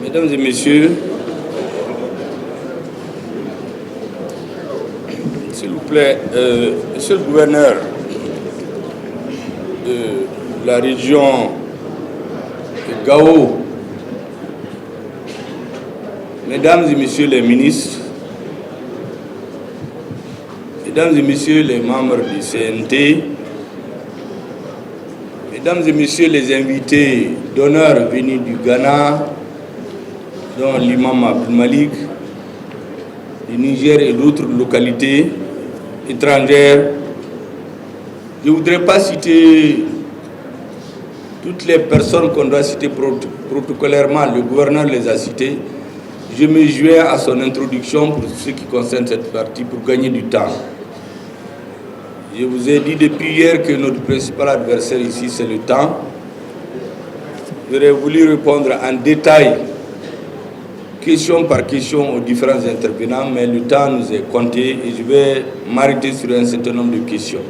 Mesdames et messieurs, s'il vous plaît, monsieur le gouverneur de la région de Gao, mesdames et messieurs les ministres, mesdames et messieurs les membres du CNT, mesdames et messieurs les invités d'honneur venus du Ghana, dont l'imam Abdul Malik, du Niger et d'autres localités étrangères, je ne voudrais pas citer toutes les personnes qu'on doit citer protocolairement, le gouverneur les a citées. Je me joins à son introduction pour ce qui concerne cette partie pour gagner du temps. Je vous ai dit depuis hier que notre principal adversaire ici, c'est le temps. J'aurais voulu répondre en détail, question par question aux différents intervenants, mais le temps nous est compté et je vais m'arrêter sur un certain nombre de questions.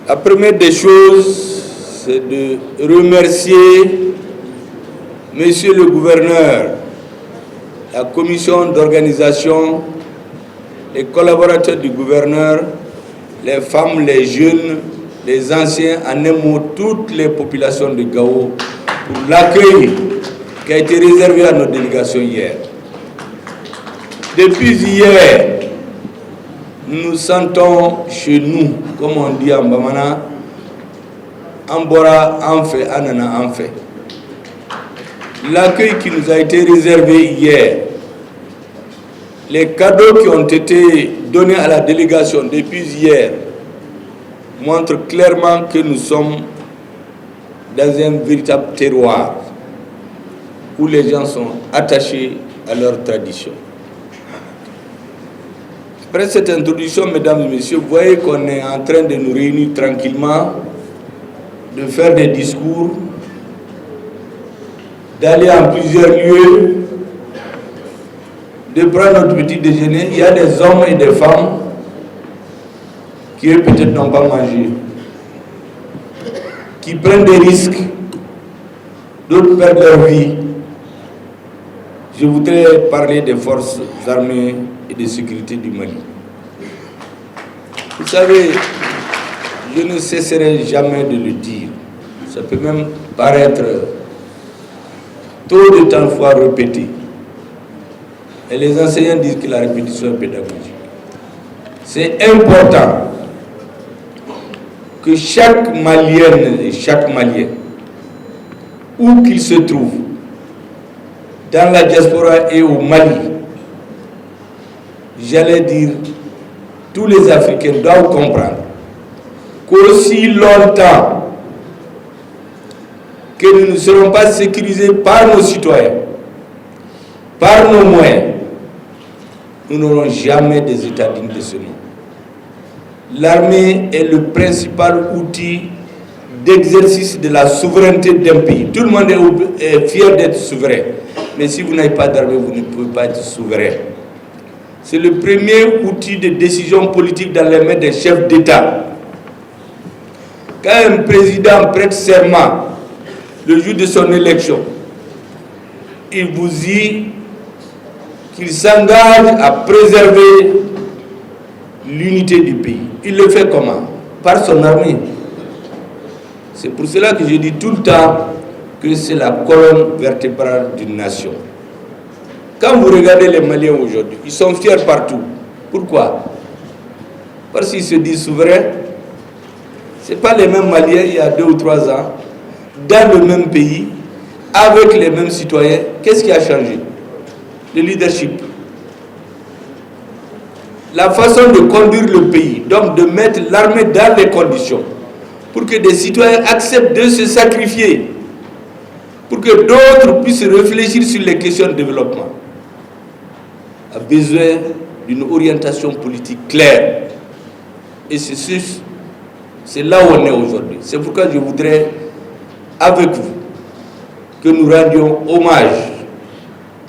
La première des choses, c'est de remercier Monsieur le gouverneur, la commission d'organisation, les collaborateurs du gouverneur, les femmes, les jeunes, les anciens, en un mot, toutes les populations de Gao, pour l'accueil qui a été réservé à nos délégations hier. Depuis hier, nous sentons chez nous, comme on dit en Bamana, Ambora en fait, Anana en fait. L'accueil qui nous a été réservé hier, les cadeaux qui ont été donnés à la délégation depuis hier, montrent clairement que nous sommes dans un véritable terroir où les gens sont attachés à leur tradition. Après cette introduction, mesdames et messieurs, vous voyez qu'on est en train de nous réunir tranquillement, de faire des discours, d'aller en plusieurs lieux, de prendre notre petit déjeuner. Il y a des hommes et des femmes qui eux peut-être n'ont pas mangé, qui prennent des risques, d'autres perdent leur vie. Je voudrais parler des forces armées et de sécurité du Mali. Vous savez, je ne cesserai jamais de le dire. Ça peut même paraître trop de temps fois répété. Et les enseignants disent que la répétition est pédagogique. C'est important que chaque Malienne et chaque Malien, où qu'il se trouve, dans la diaspora et au Mali, j'allais dire, tous les Africains doivent comprendre qu'aussi longtemps que nous ne serons pas sécurisés par nos citoyens, par nos moyens, nous n'aurons jamais des États dignes de ce nom. L'armée est le principal outil d'exercice de la souveraineté d'un pays. Tout le monde est fier d'être souverain. Mais si vous n'avez pas d'armée, vous ne pouvez pas être souverain. C'est le premier outil de décision politique dans les mains des chefs d'État. Quand un président prête serment le jour de son élection, il vous dit qu'il s'engage à préserver l'unité du pays. Il le fait comment? Par son armée. C'est pour cela que je dis tout le temps que c'est la colonne vertébrale d'une nation. Quand vous regardez les Maliens aujourd'hui, ils sont fiers partout. Pourquoi? Parce qu'ils se disent souverains. Ce n'est pas les mêmes Maliens il y a 2 ou 3 ans, dans le même pays, avec les mêmes citoyens. Qu'est-ce qui a changé? Le leadership. La façon de conduire le pays, donc de mettre l'armée dans les conditions pour que des citoyens acceptent de se sacrifier, pour que d'autres puissent réfléchir sur les questions de développement, a besoin d'une orientation politique claire. Et c'est là où on est aujourd'hui. C'est pourquoi je voudrais, avec vous, que nous rendions hommage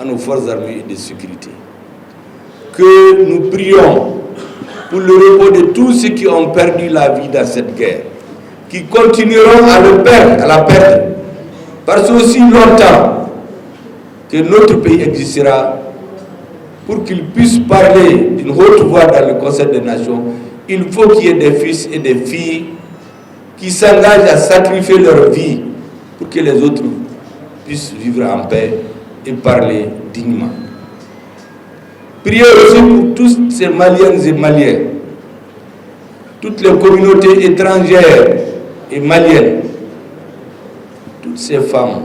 à nos forces armées et de sécurité. Que nous prions pour le repos de tous ceux qui ont perdu la vie dans cette guerre, qui continueront à la perdre, parce qu'aussi longtemps que notre pays existera, pour qu'il puisse parler d'une haute voix dans le Conseil des Nations, il faut qu'il y ait des fils et des filles qui s'engagent à sacrifier leur vie pour que les autres puissent vivre en paix et parler dignement. Priez aussi pour tous ces Maliennes et Maliens, toutes les communautés étrangères et maliennes, toutes ces femmes,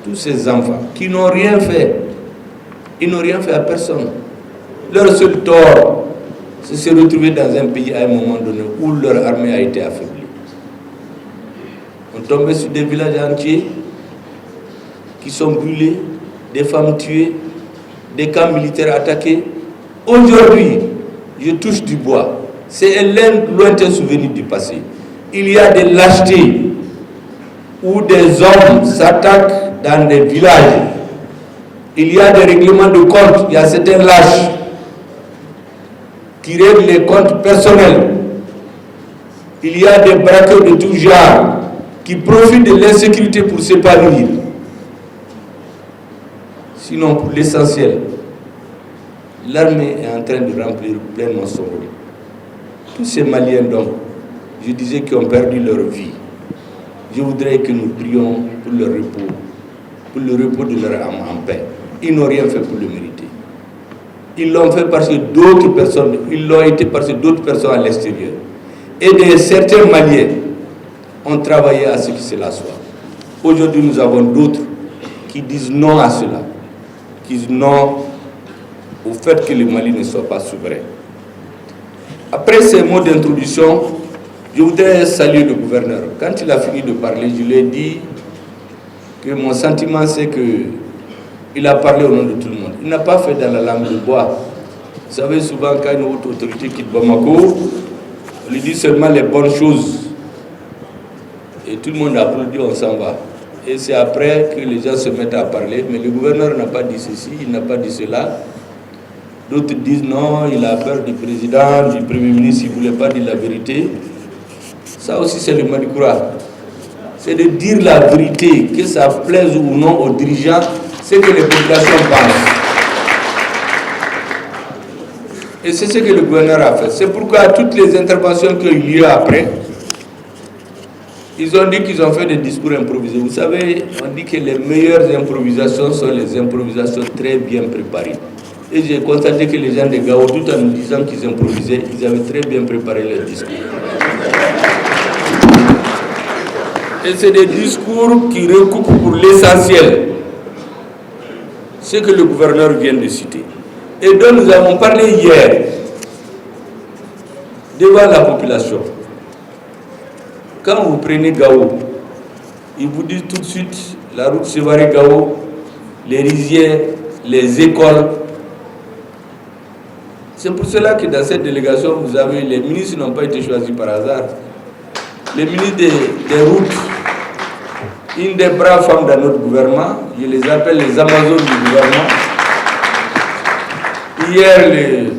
tous ces enfants qui n'ont rien fait. Ils n'ont rien fait à personne. Leur seul tort, c'est se retrouver dans un pays à un moment donné où leur armée a été affaiblie. On tombait sur des villages entiers qui sont brûlés, des femmes tuées, des camps militaires attaqués. Aujourd'hui, je touche du bois. C'est un lointain souvenir du passé. Il y a des lâchetés où des hommes s'attaquent dans des villages. Il y a des règlements de compte. Il y a certains lâches qui règlent les comptes personnels. Il y a des braqueurs de tout genre qui profitent de l'insécurité pour s'épanouir. Sinon, pour l'essentiel, l'armée est en train de remplir pleinement son rôle. Tous ces Maliens, donc, je disais, qui ont perdu leur vie, je voudrais que nous prions pour leur repos de leur âme en paix. Ils n'ont rien fait pour le mériter. Ils l'ont fait parce que d'autres personnes, ils l'ont été parce que d'autres personnes à l'extérieur. Et certains Maliens ont travaillé à ce que cela soit. Aujourd'hui, nous avons d'autres qui disent non à cela, qui disent non au fait que le Mali ne soit pas souverain. Après ces mots d'introduction, je voudrais saluer le gouverneur. Quand il a fini de parler, je lui ai dit que mon sentiment, c'est qu'il a parlé au nom de tout le monde. Il n'a pas fait dans la langue de bois. Vous savez, souvent, quand une haute autorité quitte Bamako, on lui dit seulement les bonnes choses. Et tout le monde applaudit, on s'en va. Et c'est après que les gens se mettent à parler. Mais le gouverneur n'a pas dit ceci, il n'a pas dit cela. D'autres disent non, il a peur du président, du premier ministre, il ne voulait pas dire la vérité. Ça aussi, c'est le Malikoura. C'est de dire la vérité, que ça plaise ou non aux dirigeants, c'est que les populations pensent. Et c'est ce que le gouverneur a fait. C'est pourquoi toutes les interventions qu'il y a eu après, ils ont dit qu'ils ont fait des discours improvisés. Vous savez, on dit que les meilleures improvisations sont les improvisations très bien préparées. Et j'ai constaté que les gens de Gao, tout en nous disant qu'ils improvisaient, ils avaient très bien préparé leurs discours. Et c'est des discours qui recoupent pour l'essentiel ce que le gouverneur vient de citer. Et dont nous avons parlé hier devant la population. Quand vous prenez Gao, ils vous disent tout de suite la route Sévaré-Gao, les rizières, les écoles. C'est pour cela que dans cette délégation, vous avez les ministres n'ont pas été choisis par hasard. Les ministres des routes, une des braves femmes dans notre gouvernement, je les appelle les Amazones du gouvernement. Hier,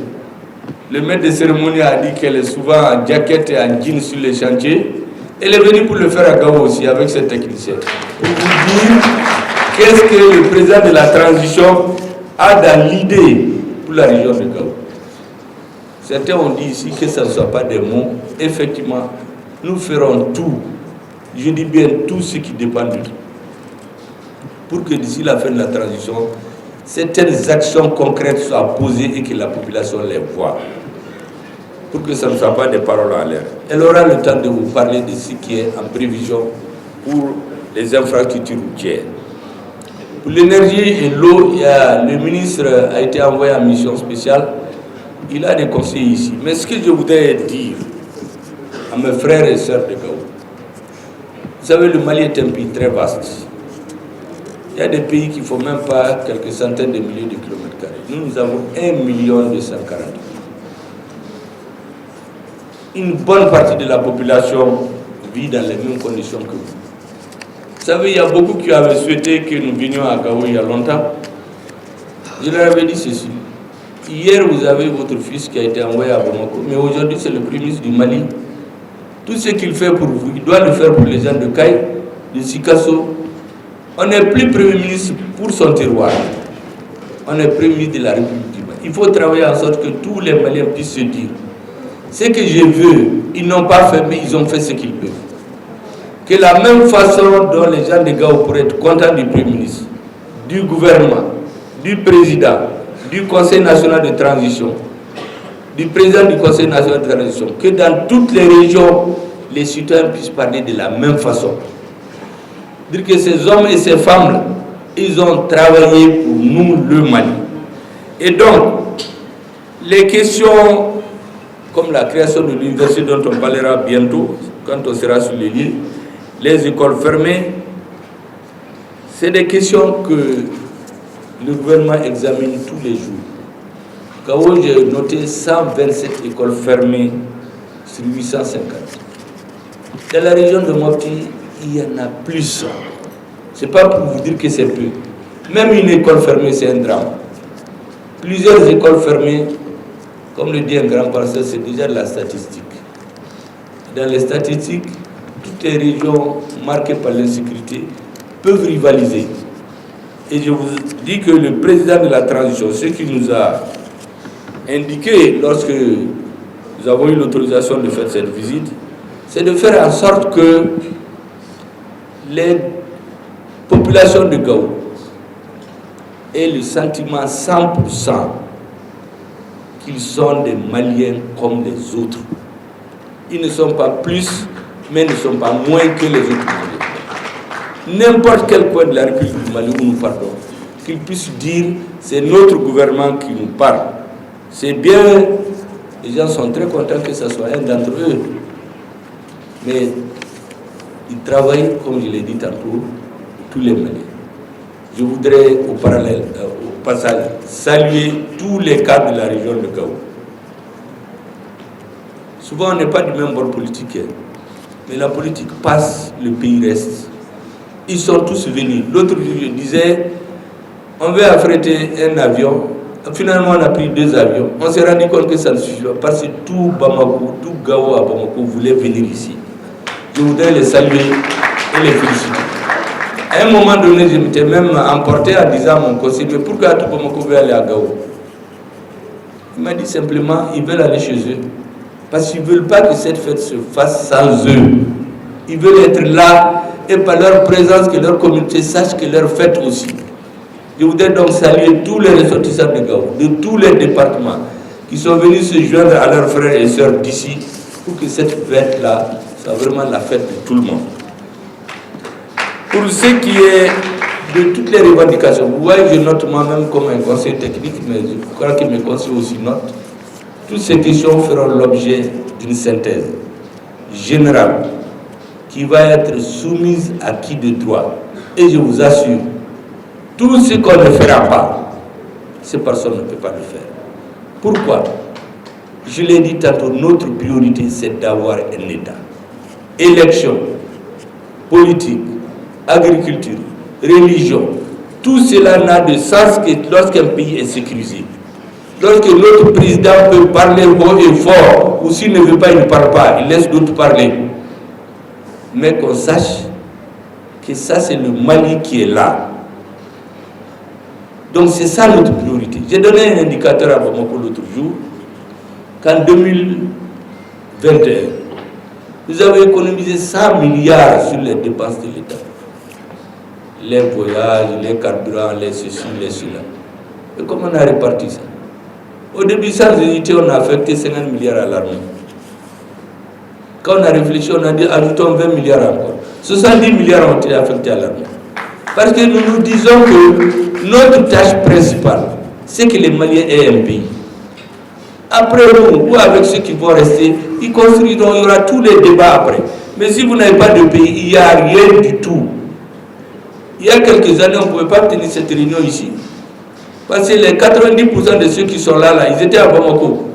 le maître de cérémonie a dit qu'elle est souvent en jaquette et en jean sur les chantiers. Elle est venue pour le faire à Gao aussi avec ses techniciens. Pour vous dire qu'est-ce que le président de la transition a dans l'idée pour la région de Gao. Certains ont dit ici que ça ne soit pas des mots. Effectivement, nous ferons tout, je dis bien tout ce qui dépend de nous, pour que d'ici la fin de la transition, certaines actions concrètes soient posées et que la population les voie. Pour que ça ne soit pas des paroles en l'air. Elle aura le temps de vous parler de ce qui est en prévision pour les infrastructures routières. Pour l'énergie et l'eau, le ministre a été envoyé en mission spéciale. Il a des conseillers ici. Mais ce que je voudrais dire à mes frères et sœurs de Gao, vous savez, le Mali est un pays très vaste. Il y a des pays qui ne font même pas quelques centaines de milliers de kilomètres carrés. Nous avons 1,240 000. Une bonne partie de la population vit dans les mêmes conditions que vous. Vous savez, il y a beaucoup qui avaient souhaité que nous venions à Gao il y a longtemps. Je leur avais dit ceci. Hier, vous avez votre fils qui a été envoyé à Bamako, mais aujourd'hui, c'est le Premier ministre du Mali. Tout ce qu'il fait pour vous, il doit le faire pour les gens de Caille, de Sikasso. On n'est plus Premier ministre pour son terroir. on est Premier ministre de la République du Mali. Il faut travailler en sorte que tous les Maliens puissent se dire ce que je veux, ils n'ont pas fait, mais ils ont fait ce qu'ils peuvent. Que la même façon dont les gens de Gao pourraient être contents du Premier ministre, du gouvernement, du président, du Conseil national de transition, du président du Conseil national de transition, que dans toutes les régions, les citoyens puissent parler de la même façon. Dire que ces hommes et ces femmes, ils ont travaillé pour nous, le Mali. Et donc, les questions comme la création de l'université dont on parlera bientôt, quand on sera sur les lieux, les écoles fermées, c'est des questions que le gouvernement examine tous les jours. Quand j'ai noté 127 écoles fermées sur 850. Dans la région de Mopti, il y en a plus. Ce n'est pas pour vous dire que c'est peu. Même une école fermée, c'est un drame. Plusieurs écoles fermées, comme le dit un grand pasteur, c'est déjà de la statistique. Dans les statistiques, toutes les régions marquées par l'insécurité peuvent rivaliser. Et je vous dis que le président de la transition, ce qu'il nous a indiqué lorsque nous avons eu l'autorisation de faire cette visite, c'est de faire en sorte que les populations de Gao aient le sentiment 100% qu'ils sont des Maliens comme les autres. Ils ne sont pas plus, mais ne sont pas moins que les autres Maliens. N'importe quel coin de la République du Mali où nous partons, qu'ils puissent dire c'est notre gouvernement qui nous parle. C'est bien, les gens sont très contents que ce soit un d'entre eux. Mais ils travaillent, comme je l'ai dit tantôt, tous les Maliens. Je voudrais au passage saluer tous les cadres de la région de Gao. Souvent on n'est pas du même bord politique, mais la politique passe, le pays reste. Ils sont tous venus. L'autre jour je disais, on veut affréter un avion. Finalement, on a pris 2 avions. On s'est rendu compte que ça ne suffit pas parce que tout Bamako, tout Gao à Bamako voulait venir ici. Je voudrais les saluer et les féliciter. À un moment donné, je m'étais même emporté en disant à mon conseiller, mais pourquoi tout Bamako veut aller à Gao? Il m'a dit simplement, ils veulent aller chez eux. Parce qu'ils ne veulent pas que cette fête se fasse sans eux. Ils veulent être là et par leur présence, que leur communauté sache que leur fête aussi. Je voudrais donc saluer tous les ressortissants de Gao, de tous les départements, qui sont venus se joindre à leurs frères et sœurs d'ici pour que cette fête-là soit vraiment la fête de tout le monde. Pour ce qui est de toutes les revendications, vous voyez, je note moi-même comme un conseiller technique, mais je crois que mes conseillers aussi notent. Toutes ces questions feront l'objet d'une synthèse générale qui va être soumise à qui de droit. Et je vous assure, tout ce qu'on ne fera pas, ces personnes ne peuvent pas le faire. Pourquoi? Je l'ai dit tantôt, notre priorité, c'est d'avoir un État. Élection, politique, agriculture, religion, tout cela n'a de sens que lorsqu'un pays est sécurisé. Lorsque notre président peut parler haut et fort, ou s'il ne veut pas, il ne parle pas, il laisse d'autres parler. Mais qu'on sache que ça, c'est le Mali qui est là. Donc c'est ça notre priorité. J'ai donné un indicateur à Bamako l'autre jour, qu'en 2021, nous avons économisé 100 milliards sur les dépenses de l'État. Les voyages, les carburants, les ceci, les cela. Et comment on a réparti ça? Au début, sans hésiter, on a affecté 50 milliards à l'armée. Quand on a réfléchi, on a dit ajoutons 20 milliards encore. 70 milliards ont été affectés à l'armée. Parce que nous nous disons que notre tâche principale, c'est que les Maliens aient un pays. Après nous, ou avec ceux qui vont rester, ils construiront, il y aura tous les débats après. Mais si vous n'avez pas de pays, il n'y a rien du tout. Il y a quelques années, on ne pouvait pas tenir cette réunion ici. Parce que les 90% de ceux qui sont là, ils étaient à Bamako.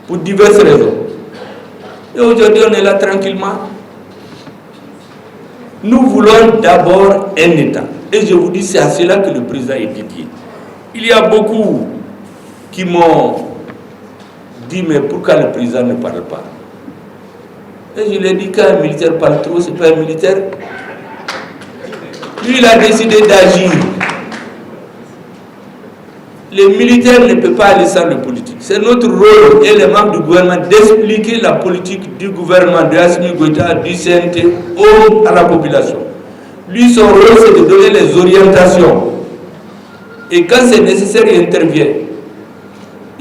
Pour diverses raisons. Et aujourd'hui, on est là tranquillement. Nous voulons d'abord un État. Et je vous dis, c'est à cela que le président est dédié. Il y a beaucoup qui m'ont dit, mais pourquoi le président ne parle pas? Et je lui ai dit, quand un militaire parle trop, ce n'est pas un militaire. Lui, il a décidé d'agir. les militaires ne peuvent pas aller sans le politique. C'est notre rôle et les membres du gouvernement d'expliquer la politique du gouvernement de Assimi Goïta, du CNT à la population. Lui, son rôle, c'est de donner les orientations. Et quand c'est nécessaire, il intervient.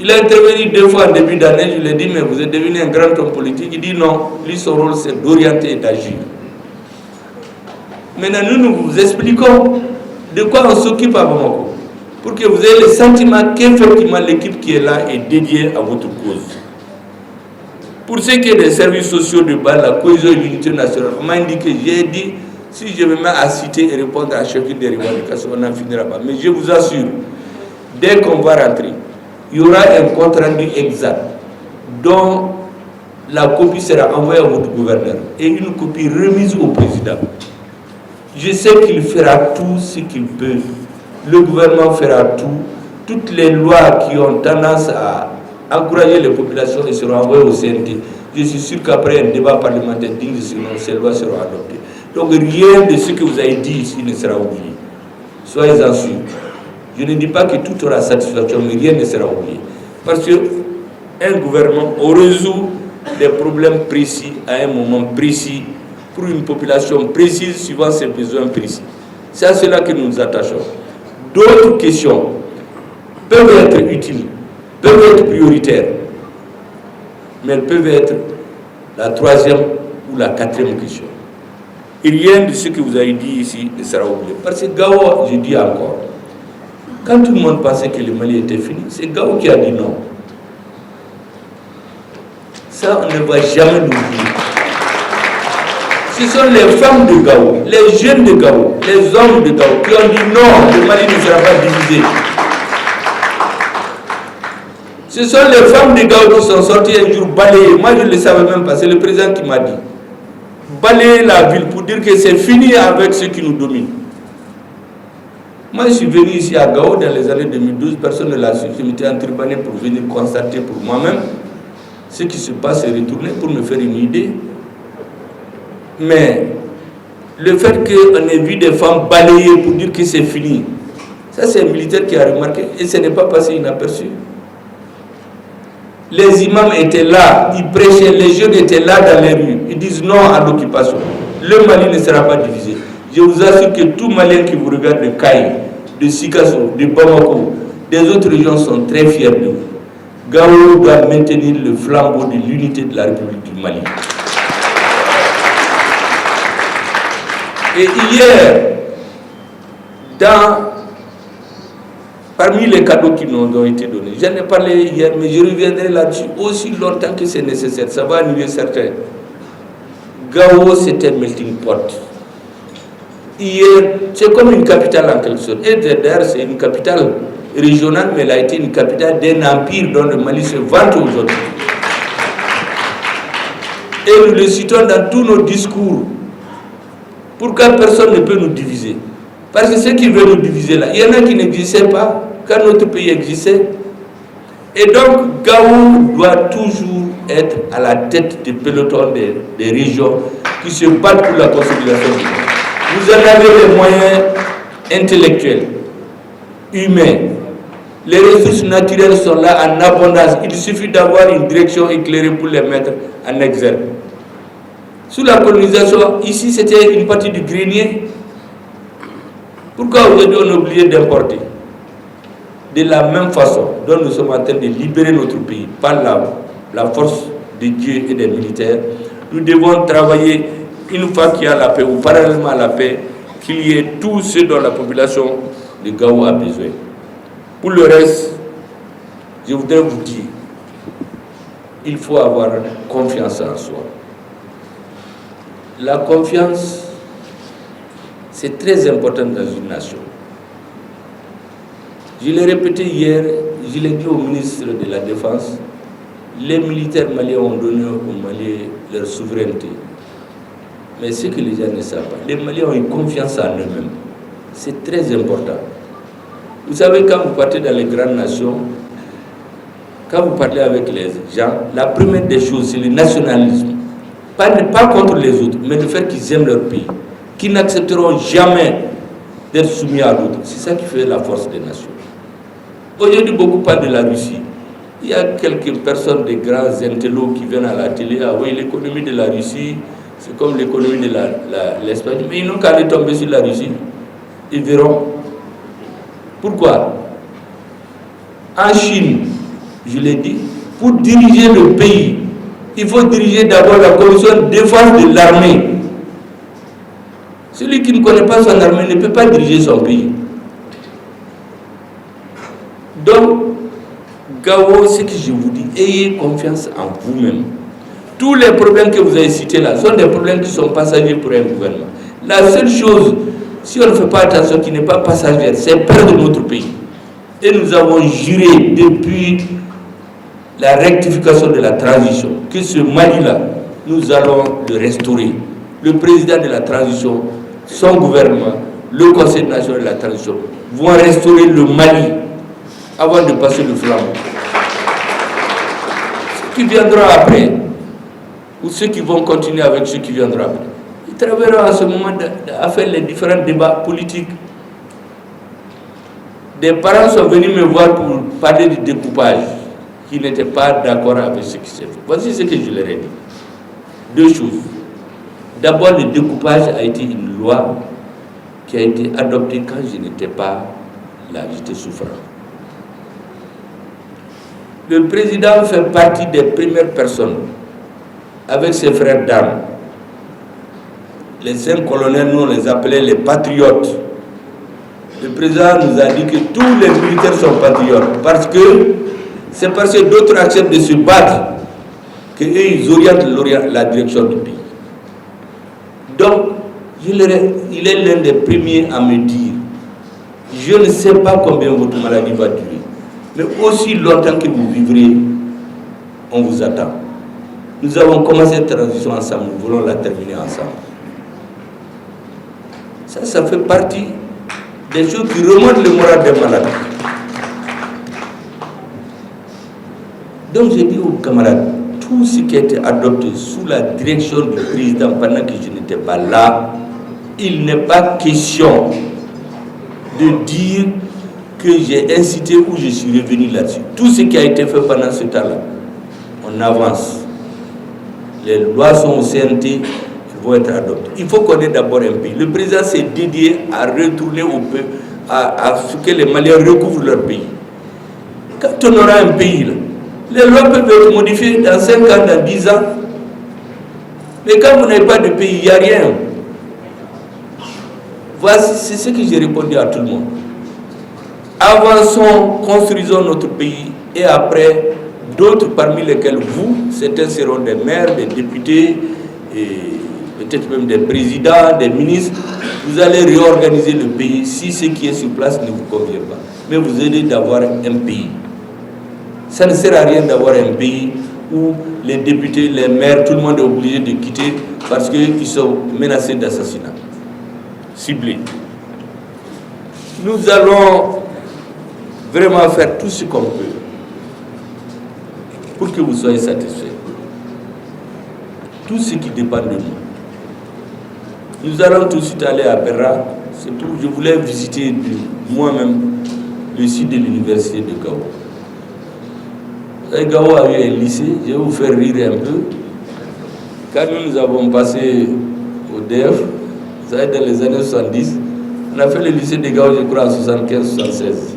Il a intervenu 2 fois en début d'année, je lui ai dit, mais vous êtes devenu un grand homme politique. Il dit non, lui, son rôle, c'est d'orienter et d'agir. Maintenant, nous vous expliquons de quoi on s'occupe à Bamako, pour que vous ayez le sentiment qu'effectivement l'équipe qui est là est dédiée à votre cause. Pour ce qui est des services sociaux de base, la cohésion et l'unité nationale, on m'a indiqué, j'ai dit, si je me mets à citer et répondre à chacune des revendications, on n'en finira pas. Mais je vous assure, dès qu'on va rentrer, il y aura un compte rendu exact dont la copie sera envoyée à votre gouverneur et une copie remise au président. Je sais qu'il fera tout ce qu'il peut. Le gouvernement fera tout. Toutes les lois qui ont tendance à encourager les populations seront envoyées au CNT. Je suis sûr qu'après un débat parlementaire digne de ce nom, ces lois seront adoptées. Donc rien de ce que vous avez dit ici ne sera oublié. Soyez-en sûrs. Je ne dis pas que tout aura satisfaction, mais rien ne sera oublié. Parce qu'un gouvernement, on résout des problèmes précis à un moment précis, pour une population précise, suivant ses besoins précis. C'est à cela que nous nous attachons. D'autres questions peuvent être utiles, peuvent être prioritaires, mais elles peuvent être la 3e ou la 4e question. Et rien de ce que vous avez dit ici ne sera oublié. Parce que Gao, je dis encore, quand tout le monde pensait que le Mali était fini, c'est Gao qui a dit non. Ça, on ne va jamais l'oublier. Ce sont les femmes de Gao, les jeunes de Gao, les hommes de Gao qui ont dit non, le Mali ne sera pas divisé. Ce sont les femmes de Gao qui sont sorties un jour balayer. Moi, je ne le savais même pas, c'est le président qui m'a dit. Balayer la ville pour dire que c'est fini avec ceux qui nous dominent. Moi, je suis venu ici à Gao dans les années 2012, personne ne l'a su. Je m'étais enturbané pour venir constater pour moi-même ce qui se passe et retourner pour me faire une idée. Mais le fait qu'on ait vu des femmes balayer pour dire que c'est fini, ça c'est un militaire qui a remarqué et ce n'est pas passé inaperçu. Les imams étaient là, ils prêchaient, les jeunes étaient là dans les rues, ils disent non à l'occupation. Le Mali ne sera pas divisé. Je vous assure que tout Malien qui vous regarde de Kaï, de Sikasso, de Bamako, des autres régions sont très fiers de vous. Gao doit maintenir le flambeau de l'unité de la République du Mali. Et hier, parmi les cadeaux qui nous ont été donnés, j'en ai parlé hier, mais je reviendrai là-dessus aussi longtemps que c'est nécessaire. Ça va annuler certains. Gao, c'est un melting pot. Hier, c'est comme une capitale en quelque sorte. Et d'ailleurs, c'est une capitale régionale, mais elle a été une capitale d'un empire dont le Mali se vante aujourd'hui. Et nous le citons dans tous nos discours. Pourquoi personne ne peut nous diviser? Parce que ceux qui veulent nous diviser là, il y en a qui n'existaient pas quand notre pays existait. Et donc, Gao doit toujours être à la tête des pelotons des régions qui se battent pour la consolidation du monde. Vous en avez les moyens intellectuels, humains. Les ressources naturelles sont là en abondance. Il suffit d'avoir une direction éclairée pour les mettre en exergue. Sous la colonisation, ici c'était une partie du grenier. Pourquoi aujourd'hui on a oublié d'importer? De la même façon dont nous sommes en train de libérer notre pays par la force de Dieu et des militaires, nous devons travailler une fois qu'il y a la paix ou parallèlement à la paix, qu'il y ait tout ce dont la population de Gao a besoin. Pour le reste, je voudrais vous dire, il faut avoir confiance en soi. La confiance, c'est très important dans une nation. Je l'ai répété hier, je l'ai dit au ministre de la Défense, les militaires maliens ont donné aux Maliens leur souveraineté. Mais ce que les gens ne savent pas, les Maliens ont une confiance en eux-mêmes. C'est très important. Vous savez, quand vous partez dans les grandes nations, quand vous parlez avec les gens, la première des choses, c'est le nationalisme. Pas contre les autres, mais le fait qu'ils aiment leur pays, qu'ils n'accepteront jamais d'être soumis à l'autre. C'est ça qui fait la force des nations. Aujourd'hui, beaucoup parlent de la Russie. Il y a quelques personnes, des grands intellos qui viennent à la télé. Ah oui, l'économie de la Russie, c'est comme l'économie de l'Espagne. Mais ils n'ont qu'à aller tomber sur la Russie. Ils verront. Pourquoi? En Chine, je l'ai dit, pour diriger le pays, il faut diriger d'abord la commission de défense de l'armée. Celui qui ne connaît pas son armée ne peut pas diriger son pays. Donc, Gao, ce que je vous dis, ayez confiance en vous-même. Tous les problèmes que vous avez cités là sont des problèmes qui sont passagers pour un gouvernement. La seule chose, si on ne fait pas attention, qui n'est pas passagère, c'est perdre notre pays. Et nous avons juré depuis la rectification de la transition que ce Mali-là, nous allons le restaurer. Le président de la transition, son gouvernement, le Conseil national de la transition vont restaurer le Mali avant de passer le flambeau. Ceux qui viendront après, ou ceux qui vont continuer avec ceux qui viendront après, ils travailleront en ce moment à faire les différents débats politiques. Des parents sont venus me voir pour parler du découpage, qui n'étaient pas d'accord avec ce qui s'est fait. Voici ce que je leur ai dit. Deux choses. D'abord, le découpage a été une loi qui a été adoptée quand je n'étais pas là, j'étais souffrant. Le président fait partie des premières personnes, avec ses frères d'armes. Les 5 colonels, nous on les appelait les patriotes. Le président nous a dit que tous les militaires sont patriotes, parce que c'est parce que d'autres acceptent de se battre qu'eux ils orientent la direction du pays. Donc, il est l'un des premiers à me dire, je ne sais pas combien votre maladie va durer, mais aussi longtemps que vous vivrez, on vous attend. Nous avons commencé cette transition ensemble, nous voulons la terminer ensemble. Ça fait partie des choses qui remontent le moral des malades. Donc j'ai dit aux camarades, tout ce qui a été adopté sous la direction du président pendant que je n'étais pas là, il n'est pas question de dire que j'ai incité ou je suis revenu là-dessus. Tout ce qui a été fait pendant ce temps-là, on avance. Les lois sont au CNT, elles vont être adoptées. Il faut qu'on ait d'abord un pays. Le président s'est dédié à retourner au pays, à ce que les Maliens recouvrent leur pays. Quand on aura un pays, là, les lois peuvent être modifiées dans 5 ans, dans 10 ans. Mais quand vous n'avez pas de pays, il n'y a rien. Voici, c'est ce que j'ai répondu à tout le monde. Avançons, construisons notre pays et après, d'autres parmi lesquels vous, certains seront des maires, des députés, et peut-être même des présidents, des ministres, vous allez réorganiser le pays si ce qui est sur place ne vous convient pas. Mais vous aidez d'avoir un pays. Ça ne sert à rien d'avoir un pays où les députés, les maires, tout le monde est obligé de quitter parce qu'ils sont menacés d'assassinat, ciblés. Nous allons vraiment faire tout ce qu'on peut pour que vous soyez satisfaits. Tout ce qui dépend de nous. Nous allons tout de suite aller à Berra. C'est tout. Je voulais visiter moi-même le site de l'université de Gao. Gao a eu un lycée, je vais vous faire rire un peu. Quand nous avons passé au DF, vous savez, dans les années 70, on a fait le lycée de Gao, je crois, en 75-76.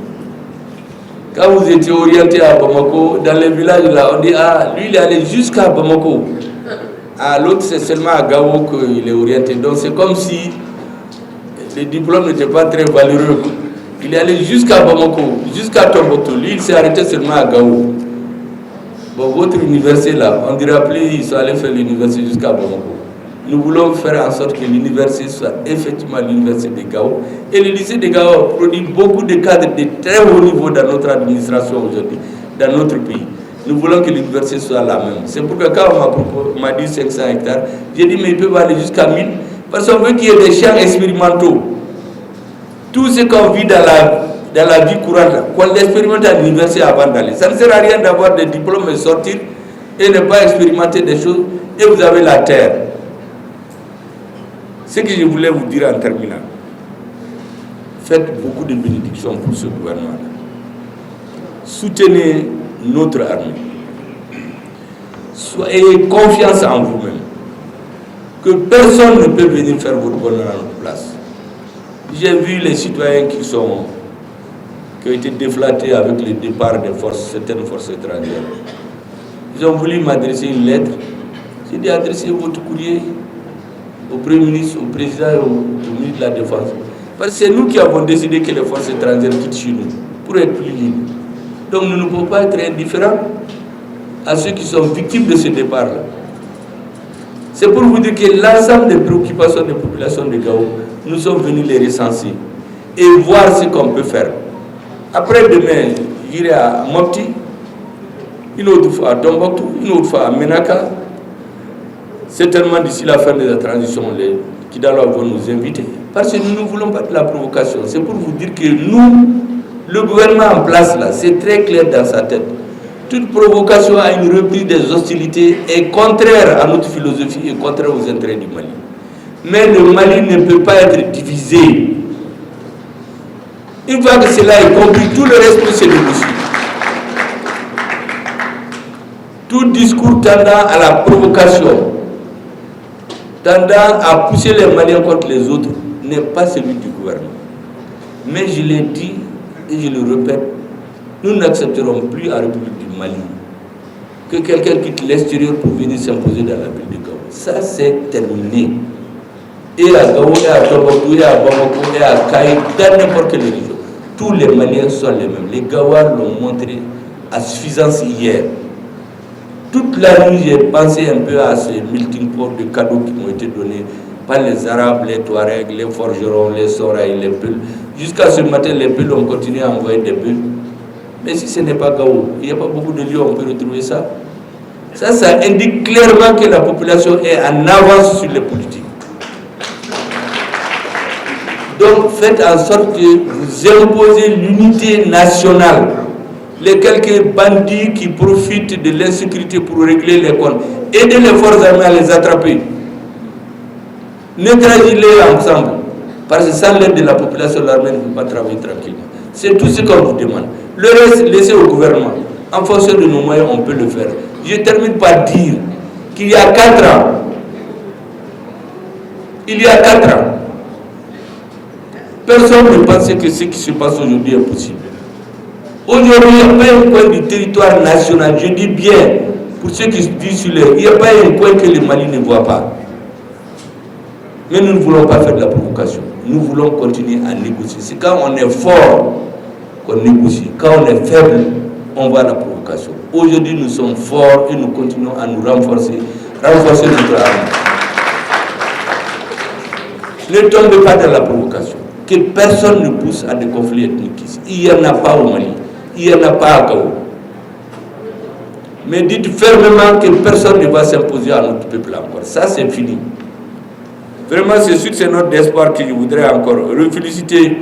Quand vous étiez orienté à Bamako, dans les villages là, on dit, ah, lui il est allé jusqu'à Bamako. Ah, l'autre c'est seulement à Gao qu'il est orienté. Donc c'est comme si le diplôme n'était pas très valeureux. Il est allé jusqu'à Bamako, jusqu'à Tombouctou. Lui il s'est arrêté seulement à Gao. Bon, votre université là, on dira plus, ils sont allés faire l'université jusqu'à Bamako. Nous voulons faire en sorte que l'université soit effectivement l'université de Gao. Et le lycée de Gao produit beaucoup de cadres de très haut niveau dans notre administration aujourd'hui, dans notre pays. Nous voulons que l'université soit la même. C'est pourquoi quand on m'a dit 500 hectares, j'ai dit mais ils peuvent aller jusqu'à 1000 parce qu'on veut qu'il y ait des champs expérimentaux. Tout ce qu'on vit dans la vie courante, qu'on l'expérimente à l'université avant d'aller. Ça ne sert à rien d'avoir des diplômes et sortir et ne pas expérimenter des choses et vous avez la terre. Ce que je voulais vous dire en terminant, faites beaucoup de bénédictions pour ce gouvernement. soutenez notre armée. Ayez confiance en vous-même. Que personne ne peut venir faire votre bonheur à notre place. J'ai vu les citoyens qui ont été déflatés avec le départ des certaines forces étrangères. Ils ont voulu m'adresser une lettre. J'ai dit adressez votre courrier au Premier ministre, au président et au ministre de la Défense. Parce que c'est nous qui avons décidé que les forces étrangères quittent chez nous pour être plus libres. Donc nous ne pouvons pas être indifférents à ceux qui sont victimes de ce départ-là. C'est pour vous dire que l'ensemble des préoccupations des populations de Gao, nous sommes venus les recenser et voir ce qu'on peut faire. Après demain, j'irai à Mopti, une autre fois à Tombouctou, une autre fois à Menaka. Certainement d'ici la fin de la transition, les Kidalo vont nous inviter. Parce que nous ne voulons pas de la provocation. C'est pour vous dire que nous, le gouvernement en place là, c'est très clair dans sa tête. Toute provocation à une reprise des hostilités est contraire à notre philosophie et contraire aux intérêts du Mali. Mais le Mali ne peut pas être divisé. Une fois que cela est compris, tout le reste peut se négocier. Tout discours tendant à la provocation, tendant à pousser les Maliens contre les autres, n'est pas celui du gouvernement. Mais je l'ai dit et je le répète, nous n'accepterons plus à la République du Mali que quelqu'un quitte l'extérieur pour venir s'imposer dans la ville de Gao. Ça, c'est terminé. Et à Gao, et à Tombouctou, et à Bamako, et à Kaï, dans n'importe quelle région, tous les Maliens sont les mêmes. Les Gaouars l'ont montré à suffisance hier. Toute la nuit, j'ai pensé un peu à ces melting pot de cadeaux qui m'ont été donnés par les Arabes, les Touaregs, les forgerons, les Soraïs, les Peuls. Jusqu'à ce matin, les Peuls ont continué à envoyer des Peuls. Mais si ce n'est pas Gao, il n'y a pas beaucoup de lieux où on peut retrouver ça. Ça indique clairement que la population est en avance sur les politiques. Donc faites en sorte que vous imposez l'unité nationale. Les quelques bandits qui profitent de l'insécurité pour régler les comptes, aidez les forces armées à les attraper. Neutralisez-les ensemble. Parce que sans l'aide de la population, l'armée ne peut pas travailler tranquillement. C'est tout ce qu'on vous demande. Le reste, laissez au gouvernement. En fonction de nos moyens, on peut le faire. Je termine par dire qu'il y a 4 ans, personne ne pensait que ce qui se passe aujourd'hui est possible. Aujourd'hui, il n'y a pas un coin du territoire national, je dis bien, pour ceux qui vivent sur l'air, il n'y a pas un coin que le Mali ne voit pas. Mais nous ne voulons pas faire de la provocation. Nous voulons continuer à négocier. C'est quand on est fort qu'on négocie. Quand on est faible, on va à la provocation. Aujourd'hui, nous sommes forts et nous continuons à nous renforcer notre armée. Ne tombez pas dans la provocation. Que personne ne pousse à des conflits ethniques. Il n'y en a pas au Mali. Il n'y en a pas à Gao. Mais dites fermement que personne ne va s'imposer à notre peuple encore. Ça, c'est fini. Vraiment, c'est sûr que c'est notre espoir que je voudrais encore féliciter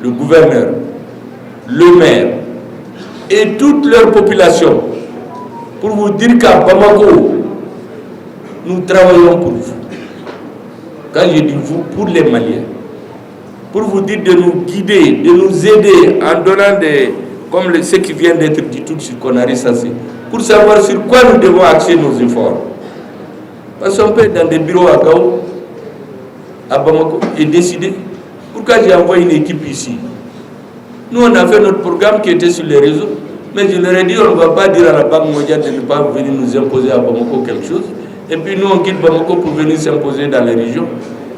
le gouverneur, le maire et toute leur population pour vous dire qu'à Bamako, nous travaillons pour vous. Quand je dis vous, pour les Maliens. Pour vous dire de nous guider, de nous aider en donnant comme ce qui vient d'être dit tout de suite qu'on a recensé, pour savoir sur quoi nous devons axer nos efforts. Parce qu'on peut être dans des bureaux à Gao, à Bamako, et décider. Pourquoi j'ai envoyé une équipe ici? Nous, on a fait notre programme qui était sur les réseaux, mais je leur ai dit, on ne va pas dire à la Banque mondiale de ne pas venir nous imposer à Bamako quelque chose, et puis nous, on quitte Bamako pour venir s'imposer dans les régions.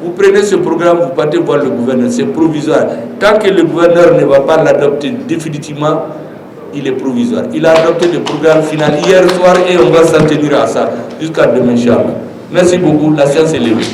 Vous prenez ce programme, vous partez voir le gouverneur, c'est provisoire. Tant que le gouverneur ne va pas l'adopter définitivement, il est provisoire. Il a adopté le programme final hier soir et on va s'en tenir à ça jusqu'à demain, Inch'Allah. Merci beaucoup, la séance est levée.